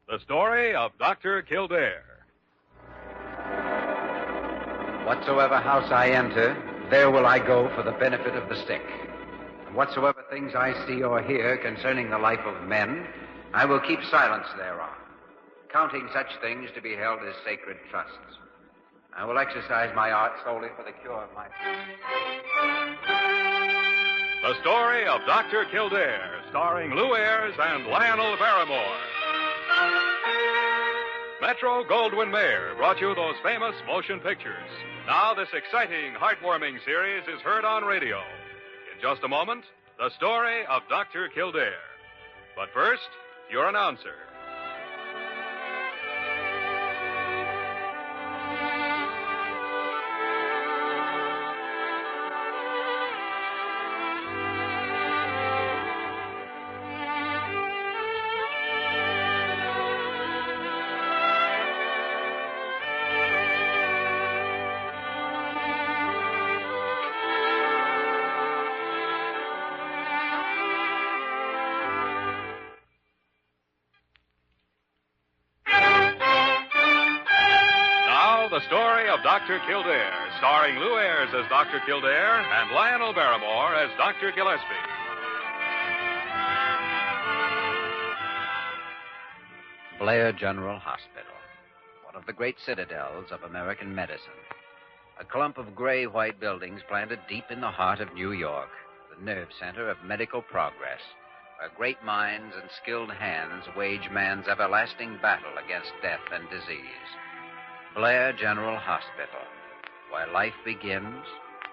The story of Dr. Kildare. Whatsoever house I enter, there will I go for the benefit of the sick. And whatsoever things I see or hear concerning the life of men, I will keep silence thereon, counting such things to be held as sacred trusts. I will exercise my art solely for the cure of my people. The story of Dr. Kildare, starring Lou Ayres and Lionel Barrymore. Metro-Goldwyn-Mayer brought you those famous motion pictures. Now this exciting, heartwarming series is heard on radio. In just a moment, the story of Dr. Kildare. But first, your announcer. The story of Dr. Kildare, starring Lou Ayres as Dr. Kildare and Lionel Barrymore as Dr. Gillespie. Blair General Hospital, one of the great citadels of American medicine. A clump of gray-white buildings planted deep in the heart of New York, the nerve center of medical progress, where great minds and skilled hands wage man's everlasting battle against death and disease. Blair General Hospital, where life begins,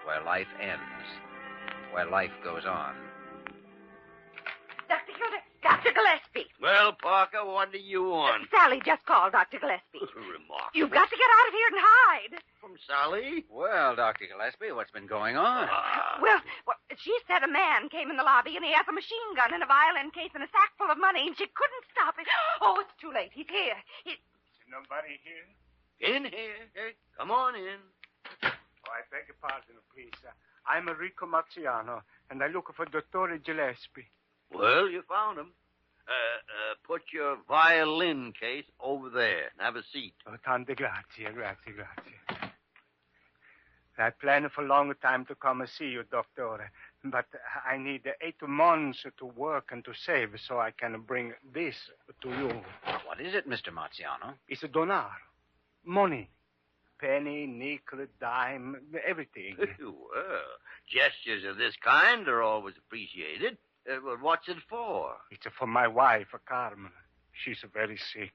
where life ends, where life goes on. Dr. Kildare, Dr. Gillespie. Well, Parker, what do you want? Sally just called, Dr. Gillespie. Remarkable. You've got to get out of here and hide. From Sally? Well, Dr. Gillespie, what's been going on? Well, she said a man came in the lobby and he has a machine gun and a violin case and a sack full of money and she couldn't stop it. Oh, it's too late. He's here. Is nobody here? In here. Hey, come on in. Oh, I beg your pardon, please. I'm Rico Marchiano, and I look for Dr. Gillespie. Well, you found him. Put your violin case over there and have a seat. Oh, tante grazie. I planned for a long time to come and see you, Doctor, but I need 8 months to work and to save so I can bring this to you. What is it, Mr. Marchiano? It's a donar. Money. Penny, nickel, dime, everything. Well, gestures of this kind are always appreciated. Well, what's it for? It's for my wife, Carmen. She's very sick,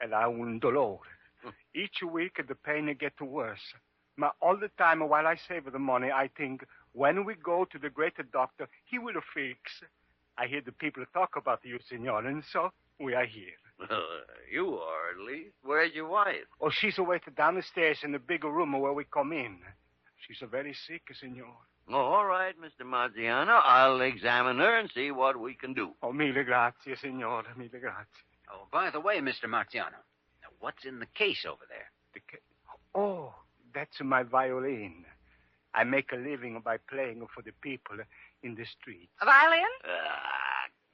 and I un dolore. Each week, the pain gets worse. But all the time while I save the money, I think, when we go to the great doctor, he will fix. I hear the people talk about you, senor, and so we are here. You are, at least. Where's your wife? Oh, she's waiting downstairs in the big room where we come in. She's very sick, senor. Oh, all right, Mr. Marziano. I'll examine her and see what we can do. Oh, mille grazie, senor. Mille grazie. Oh, by the way, Mr. Marchiano, now what's in the case over there? Oh, that's my violin. I make a living by playing for the people in the streets. A violin?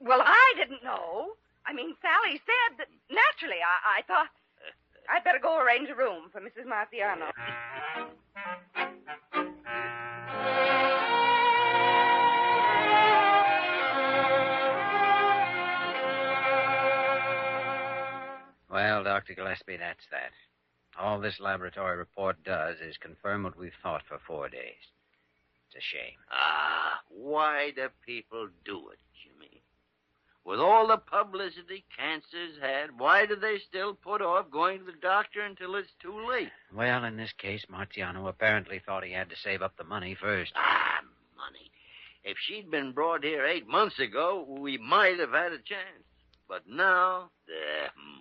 Well, I didn't know. I mean, Sally said that naturally. I thought I'd better go arrange a room for Mrs. Marciano. Well, Dr. Gillespie, that's that. All this laboratory report does is confirm what we've thought for 4 days. It's a shame. Why do people do it, Jimmy? With all the publicity cancer's had, why do they still put off going to the doctor until it's too late? Well, in this case, Marciano apparently thought he had to save up the money first. Money. If she'd been brought here 8 months ago, we might have had a chance. But now,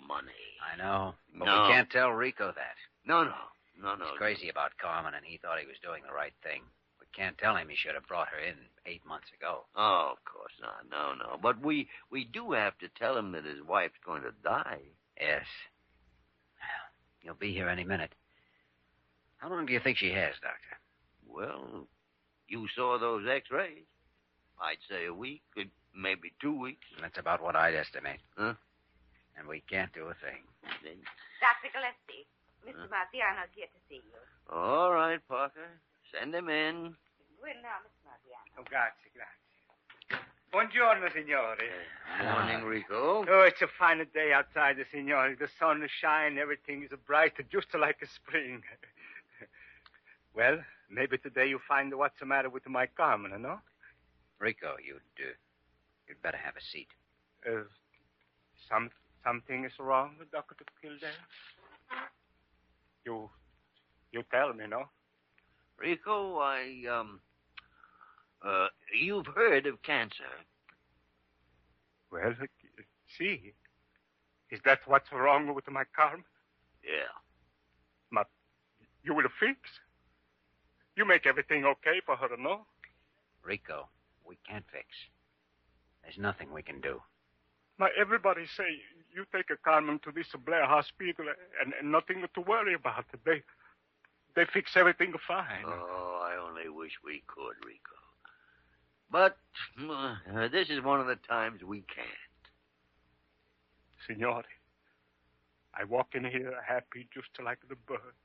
money. I know, but No. we can't tell Rico that. No. He's crazy about Carmen, and he thought he was doing the right thing. We can't tell him he should have brought her in 8 months ago. Oh, of course not. No. But we do have to tell him that his wife's going to die. Yes. Well, he'll be here any minute. How long do you think she has, Doctor? Well, you saw those x-rays. I'd say a week, maybe 2 weeks. That's about what I'd estimate. Huh? And we can't do a thing. Dr. Gillespie, Mr. Marchiano's here to see you. All right, Parker. Send him in. Go in now, Mr. Marchiano. Oh, grazie. Buongiorno, signore. Morning, Rico. Oh, it's a fine day outside, signore. The sun is shining, everything is bright, just like a spring. Well, maybe today you find what's the matter with my Carmen, no? Rico, you'd better have a seat. Something is wrong with Dr. Kildare? You tell me, no? Rico, you've heard of cancer. Well, see, is that what's wrong with my Carmen? Yeah. But you will fix? You make everything okay for her, no? Rico, we can't fix. There's nothing we can do. Everybody say you take a Carmen to this Blair hospital and nothing to worry about. They fix everything fine. Oh, I only wish we could, Rico. But this is one of the times we can't. Signore, I walk in here happy just like the bird.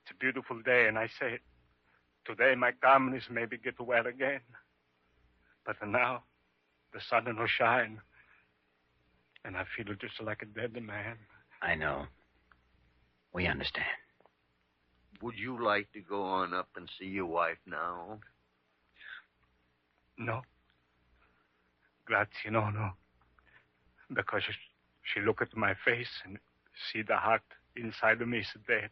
It's a beautiful day, and I say, today my Carmen is maybe get well again. But now, the sun no shine, and I feel just like a dead man. I know. We understand. Would you like to go on up and see your wife now? No. Grazie, no. Because she look at my face and see the heart inside of me is dead.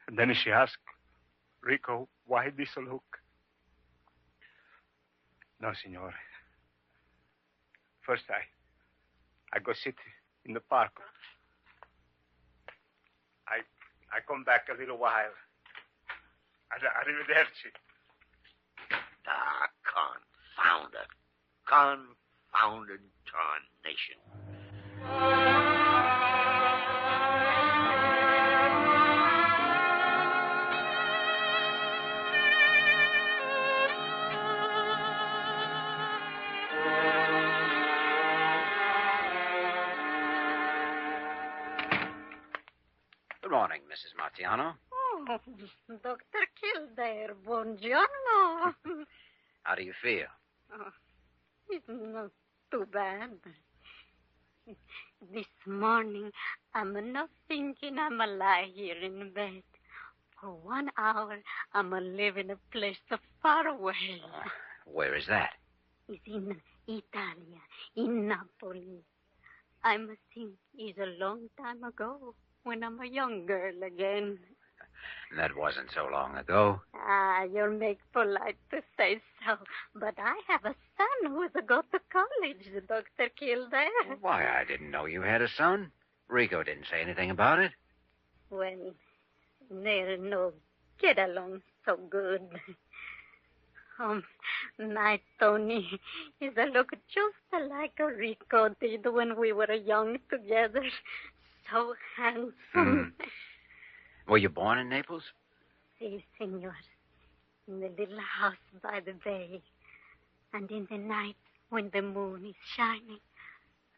And then she ask, Rico, why this look? No, signore. First, I go sit in the park. I come back a little while. Arrivederci. Confounded tarnation. Good morning, Mrs. Marchiano. Oh, Dr. Kildare, buongiorno. How do you feel? Oh, it's not too bad. This morning, I'm not thinking I'm a lie here in bed. For 1 hour, I'm a live in a place so far away. Where is that? It's in Italia, in Napoli. I must think it's a long time ago, when I'm a young girl again. That wasn't so long ago. You'll make polite to say so. But I have a son who's a go to college, Dr. Kildare. Why, I didn't know you had a son. Rico didn't say anything about it. Well, they're no get along so good. My Tony is a look just like a Rico did when we were young together. So handsome. Were you born in Naples? Si, senor. In the little house by the bay. And in the night, when the moon is shining,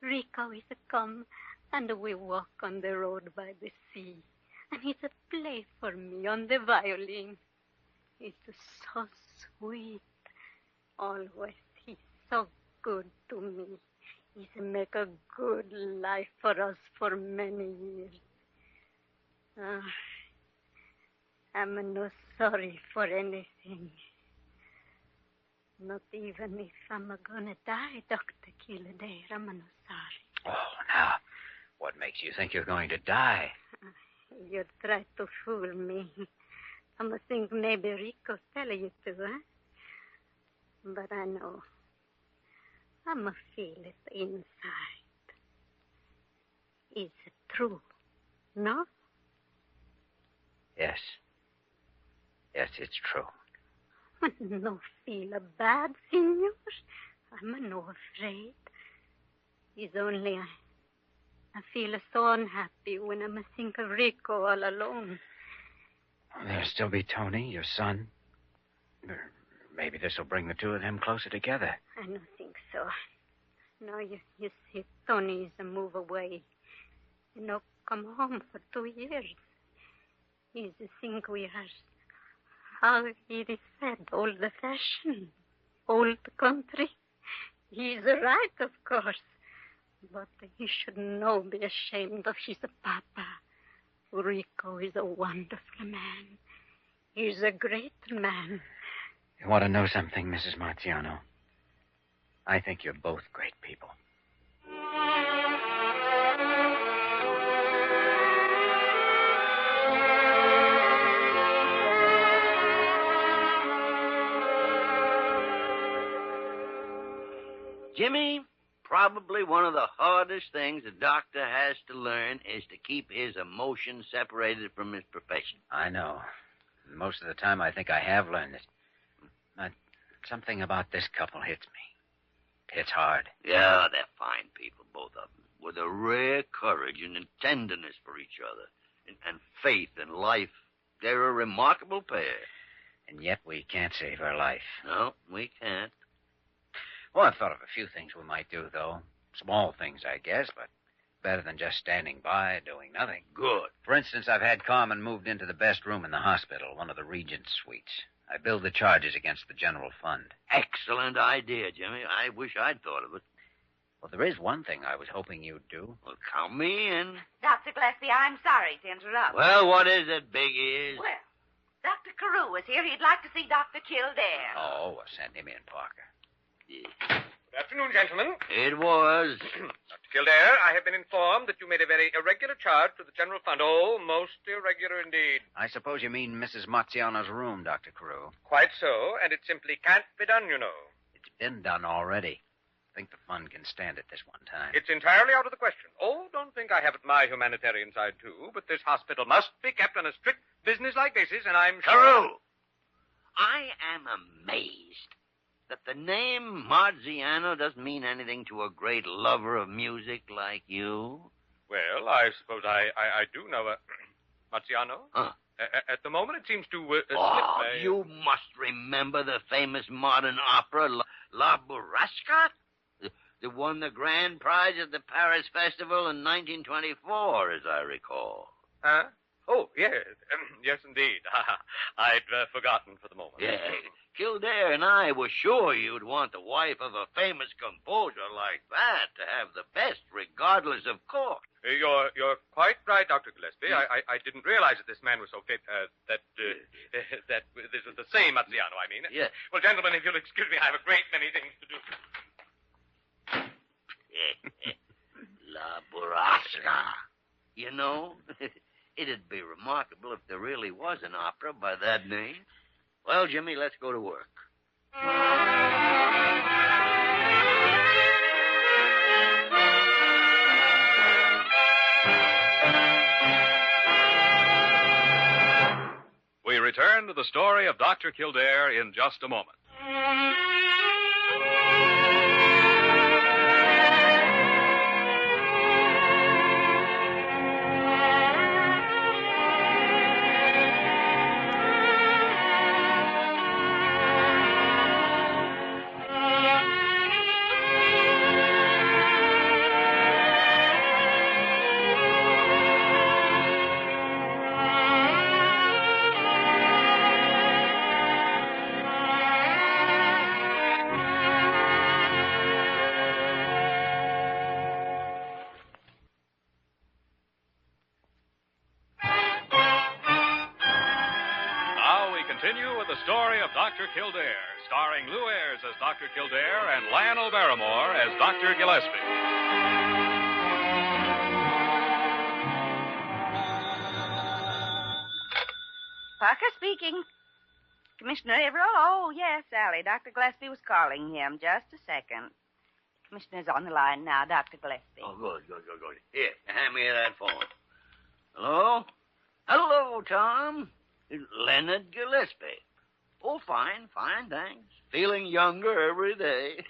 Rico is a come, and we walk on the road by the sea. And he's a play for me on the violin. It's so sweet. Always. He's so good to me. He's make a good life for us for many years. I'm not sorry for anything. Not even if I'm gonna die, Dr. Kildare, I'm not sorry. Oh, now, what makes you think you're going to die? You try to fool me. I'm think maybe Rico tell you to, huh? But I know. I'm feel it inside. Is it true? No? Yes. Yes, it's true. No feel bad, senor. I'm no afraid. It's only I feel so unhappy when I think of Rico all alone. There'll still be Tony, your son. Maybe this will bring the two of them closer together. I don't think so. No, you see, Tony is a move away. No come home for 2 years. He's a 5 years. How it is said, old-fashioned, old country. He's right, of course. But he should no be ashamed of his papa. Rico is a wonderful man. He's a great man. You want to know something, Mrs. Marchiano? I think you're both great people. Jimmy, probably one of the hardest things a doctor has to learn is to keep his emotions separated from his profession. I know. Most of the time, I think I have learned it. But something about this couple hits me. It's hard. Yeah, they're fine people, both of them, with a rare courage and a tenderness for each other, and faith in life. They're a remarkable pair. And yet we can't save her life. No, we can't. Well, I've thought of a few things we might do, though. Small things, I guess, but better than just standing by doing nothing. Good. For instance, I've had Carmen moved into the best room in the hospital, one of the Regent's suites. I billed the charges against the general fund. Excellent idea, Jimmy. I wish I'd thought of it. Well, there is one thing I was hoping you'd do. Well, count me in. Dr. Gillespie, I'm sorry to interrupt. Well, what is it, Big Ears? Well, Dr. Carew is here. He'd like to see Dr. Kildare. Oh, well, send him in, Parker. Good afternoon, gentlemen. It was. Dr. Kildare, I have been informed that you made a very irregular charge to the general fund. Oh, most irregular indeed. I suppose you mean Mrs. Marchiano's room, Dr. Carew. Quite so, and it simply can't be done, you know. It's been done already. I think the fund can stand it this one time. It's entirely out of the question. Oh, don't think I haven't my humanitarian side, too, but this hospital must be kept on a strict business-like basis, and I'm sure... Carew! I am amazed that the name Marchiano doesn't mean anything to a great lover of music like you. Well, I suppose I do know Marchiano. Huh. At the moment, it seems to slip. You must remember the famous modern opera, La Burrasca? That won the grand prize at the Paris Festival in 1924, as I recall. Huh? Oh, yes. Yes, indeed. I'd forgotten for the moment. Yeah. Kildare and I were sure you'd want the wife of a famous composer like that to have the best, regardless of cost. You're quite right, Dr. Gillespie. I didn't realize that this man was so fit, that this was the same Marchiano, I mean. Yeah. Well, gentlemen, if you'll excuse me, I have a great many things to do. La Burrasca. You know, it'd be remarkable if there really was an opera by that name. Well, Jimmy, let's go to work. We return to the story of Dr. Kildare in just a moment. Continue with the story of Dr. Kildare, starring Lou Ayres as Dr. Kildare and Lionel Barrymore as Dr. Gillespie. Parker speaking. Commissioner Averill? Oh, yes, Sally. Dr. Gillespie was calling him. Just a second. Commissioner's on the line now, Dr. Gillespie. Oh, good. Here, hand me that phone. Hello? Hello, Tom. Leonard Gillespie. Oh, fine, thanks. Feeling younger every day.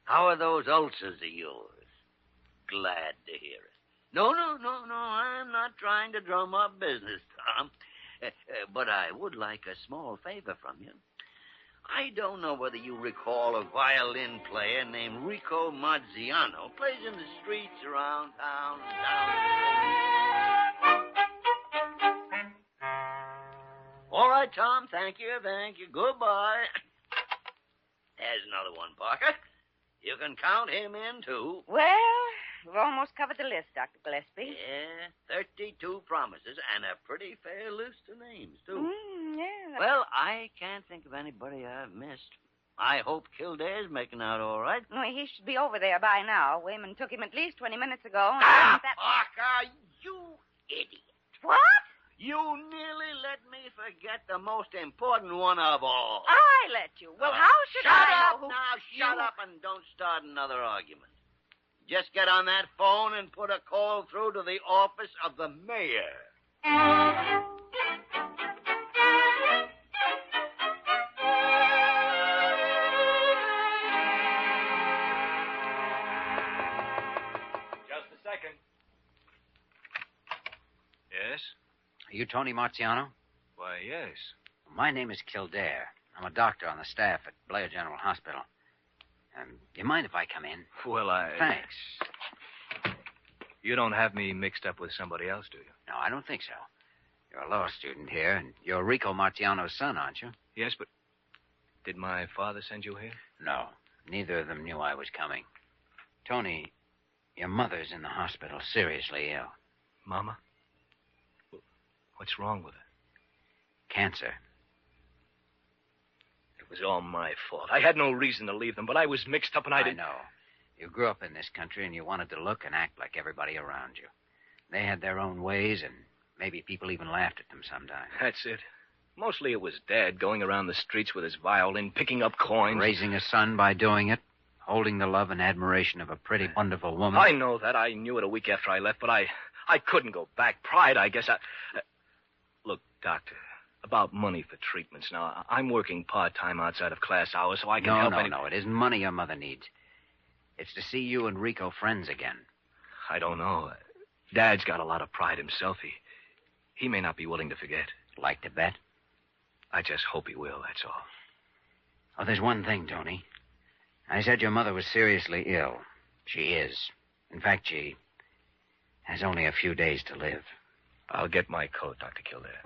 How are those ulcers of yours? Glad to hear it. No, I'm not trying to drum up business, Tom. But I would like a small favor from you. I don't know whether you recall a violin player named Rico Marchianos. Plays in the streets around town and down. All right, Tom. Thank you. Goodbye. There's another one, Parker. You can count him in, too. Well, we've almost covered the list, Dr. Gillespie. Yeah, 32 promises and a pretty fair list of names, too. Yeah. Well, I can't think of anybody I've missed. I hope Kildare's making out all right. No, he should be over there by now. Wayman took him at least 20 minutes ago. And Parker, you idiot. What? You nearly let me forget the most important one of all. I let you. Well, how should I know? Shut up and don't start another argument. Just get on that phone and put a call through to the office of the mayor. Just a second. Yes? Are you Tony Marchiano? Why, yes. My name is Kildare. I'm a doctor on the staff at Blair General Hospital. You mind if I come in? Well, Thanks. You don't have me mixed up with somebody else, do you? No, I don't think so. You're a law student here, and you're Rico Marchiano's son, aren't you? Yes, but did my father send you here? No. Neither of them knew I was coming. Tony, your mother's in the hospital, seriously ill. Mama? What's wrong with her? Cancer. It was all my fault. I had no reason to leave them, but I was mixed up and I didn't... know. You grew up in this country and you wanted to look and act like everybody around you. They had their own ways, and maybe people even laughed at them sometimes. That's it. Mostly it was Dad going around the streets with his violin, picking up coins. Raising a son by doing it. Holding the love and admiration of a pretty, wonderful woman. I know that. I knew it a week after I left, but I couldn't go back. Pride, I guess. Look, Doctor, about money for treatments. Now, I'm working part-time outside of class hours, so I can help any... No. It isn't money your mother needs. It's to see you and Rico friends again. I don't know. Dad's got a lot of pride himself. He may not be willing to forget. Like to bet? I just hope he will, that's all. Oh, there's one thing, Tony. I said your mother was seriously ill. She is. In fact, she has only a few days to live. I'll get my coat, Dr. Kildare.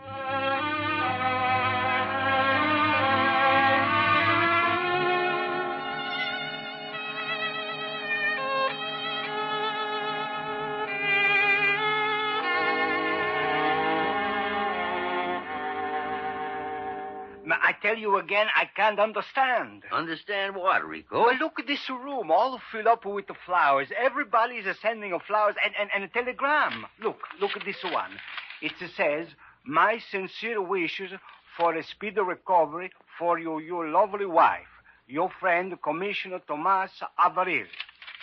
I tell you again, I can't understand. Understand what, Rico? Well, look at this room, all filled up with the flowers. Everybody's sending of flowers and a telegram. Look at this one. It says, my sincere wishes for a speedy recovery for your lovely wife, your friend, Commissioner Tomas Avaril.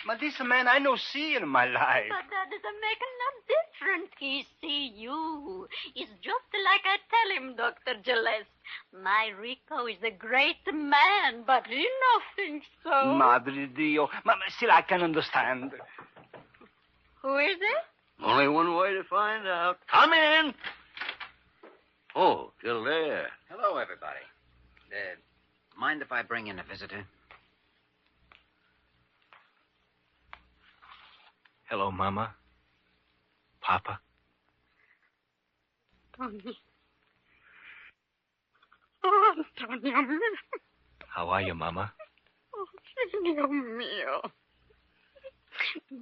But this man I no see in my life. But that doesn't make no difference. He see you. It's just like I tell him, Dr. Gillespie. My Rico is a great man, but he not thinks so. Madre Dio. Still, I can understand. Who is it? Only one way to find out. Come in. Oh, Kildare. Hello, everybody. Mind if I bring in a visitor? Hello, Mama. Papa. Tony. Oh, Antonio mío. How are you, Mama? Oh, Dios mío.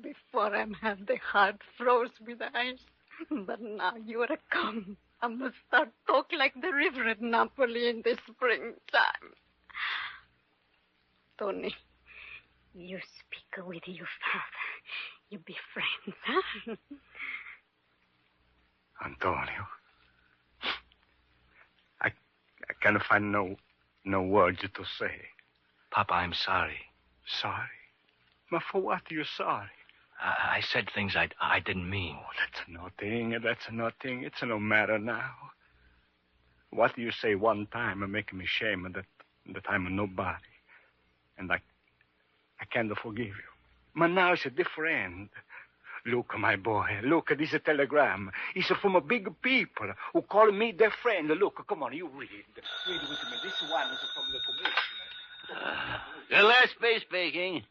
Before I had the heart froze with ice, but now you are come. I must start talking like the river at Napoli in the springtime. Tony, you speak with your father. You be friends, huh? Antonio. I can't find no words to say. Papa, I'm sorry. Sorry? But for what are you sorry? I said things I didn't mean. Oh, that's nothing. It's no matter now. What you say one time and make me ashamed that I'm a nobody. And I can't forgive you. But now it's different. Look, my boy, look, this is a telegram. It's from a big people who call me their friend. Look, come on, you read. Read with me. This one is from the commissioner. Gillespie speaking.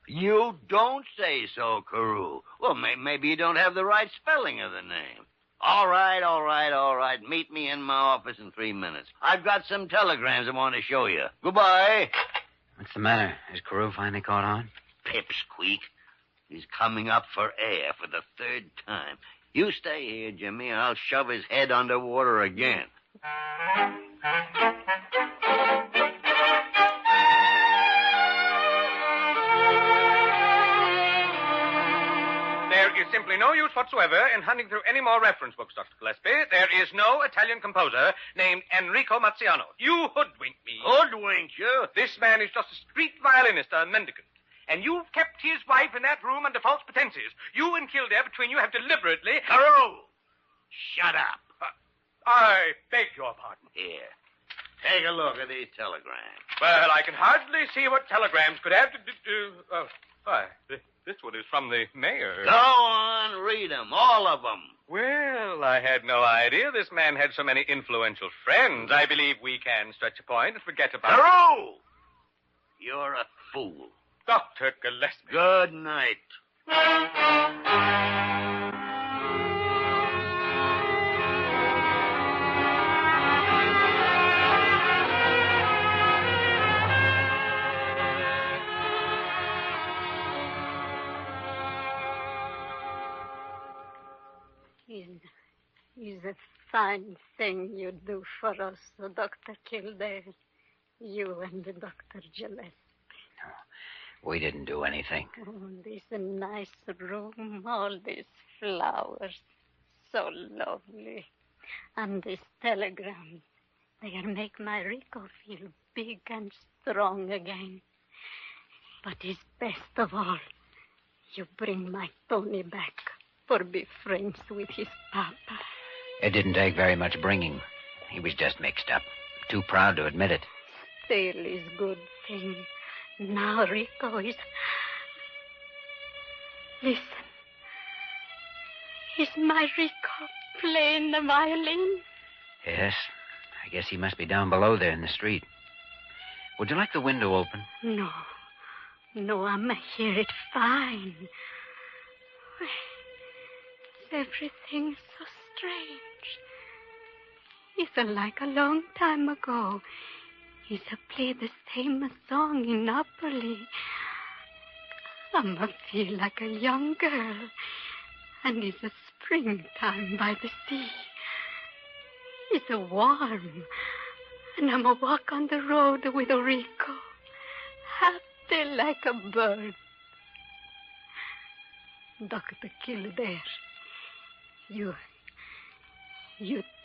You don't say so, Carew. Well, maybe you don't have the right spelling of the name. All right. Meet me in my office in 3 minutes. I've got some telegrams I want to show you. Goodbye. What's the matter? Is Carew finally caught on? Pipsqueak. He's coming up for air for the 3rd time. You stay here, Jimmy. I'll shove his head underwater again. There is simply no use whatsoever in hunting through any more reference books, Dr. Gillespie. There is no Italian composer named Enrico Marchianos. You hoodwinked me. Hoodwinked you? This man is just a street violinist, a mendicant. And you've kept his wife in that room under false pretenses. You and Kildare, between you, have deliberately... Carew! Shut up. I beg your pardon. Here. Take a look at these telegrams. Well, I can hardly see what telegrams could have to do... why, this one is from the mayor. Go on, read them, all of them. Well, I had no idea this man had so many influential friends. I believe we can stretch a point and forget about... Carew! You're a fool. Dr. Gillespie. Good night. Is a fine thing you do for us, Dr. Kildare. You and Dr. Gillespie. We didn't do anything. Oh, this nice room, all these flowers, so lovely. And these telegrams, they'll make my Rico feel big and strong again. But it's best of all, you bring my Tony back for be friends with his papa. It didn't take very much bringing. He was just mixed up. Too proud to admit it. Still is good thing. Now Rico is... Listen. Is my Rico playing the violin? Yes. I guess he must be down below there in the street. Would you like the window open? No, I'm hear it fine. Everything's so strange. It's like a long time ago. He's played the same song in Napoli. I feel like a young girl. And it's a springtime by the sea. It's warm. And I'm a walk on the road with Rico. Happy like a bird. Dr. Kildare, you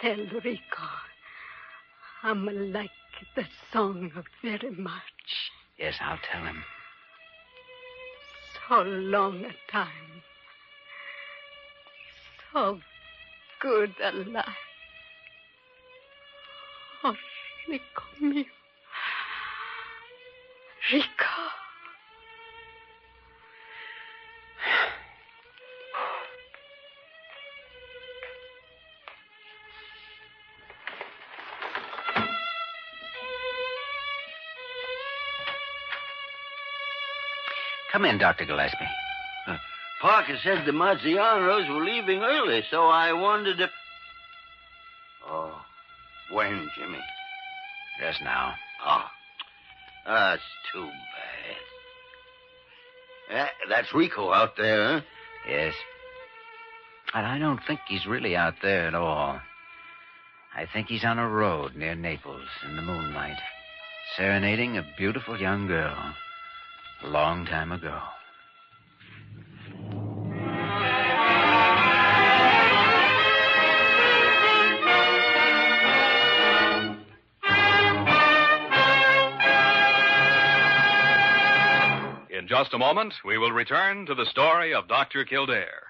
tell Rico I'm like the song very much. Yes, I'll tell him. So long a time. So good a life. Oh, Rico mio. Rico. Come in, Dr. Gillespie. Parker said the Marchianos were leaving early, so I wondered if... Oh, when, Jimmy? Just now. Oh, that's too bad. That's Rico out there, huh? Yes. But I don't think he's really out there at all. I think he's on a road near Naples in the moonlight, serenading a beautiful young girl. A long time ago. In just a moment, we will return to the story of Dr. Kildare.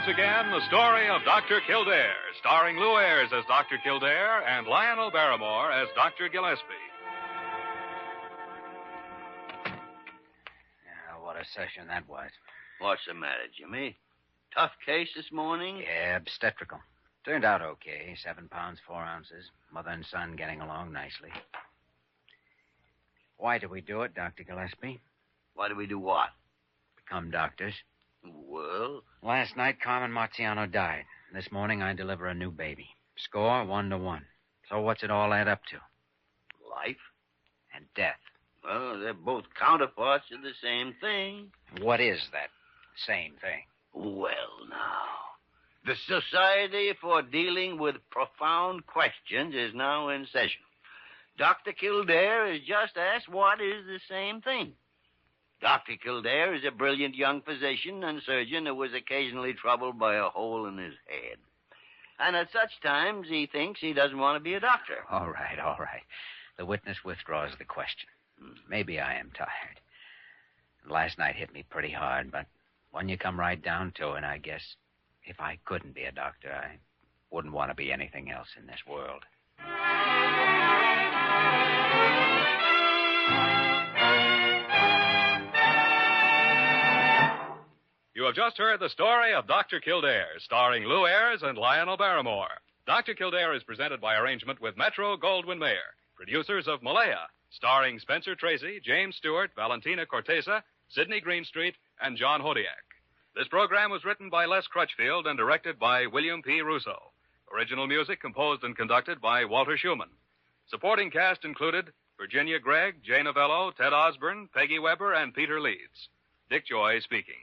once again the story of Dr. Kildare, starring Lou Ayres as Dr. Kildare and Lionel Barrymore as Dr. Gillespie. What a session that was. What's the matter, Jimmy? Tough case this morning? Yeah, obstetrical. Turned out okay. 7 pounds, 4 ounces. Mother and son getting along nicely. Why did we do it, Dr. Gillespie? Why do we do what? Become doctors. Well? Last night, Carmen Marchiano died. This morning, I deliver a new baby. Score 1-1. So what's it all add up to? Life? And death. Well, they're both counterparts of the same thing. What is that same thing? Well, now. The Society for Dealing with Profound Questions is now in session. Dr. Kildare has just asked what is the same thing. Dr. Kildare is a brilliant young physician and surgeon who was occasionally troubled by a hole in his head. And at such times, he thinks he doesn't want to be a doctor. All right. The witness withdraws the question. Maybe I am tired. Last night hit me pretty hard, but when you come right down to it, I guess if I couldn't be a doctor, I wouldn't want to be anything else in this world. You have just heard the story of Dr. Kildare, starring Lou Ayres and Lionel Barrymore. Dr. Kildare is presented by arrangement with Metro-Goldwyn-Mayer, producers of Malaya, starring Spencer Tracy, James Stewart, Valentina Cortesa, Sidney Greenstreet, and John Hodiak. This program was written by Les Crutchfield and directed by William P. Russo. Original music composed and conducted by Walter Schumann. Supporting cast included Virginia Gregg, Jay Novello, Ted Osborne, Peggy Weber, and Peter Leeds. Dick Joy speaking.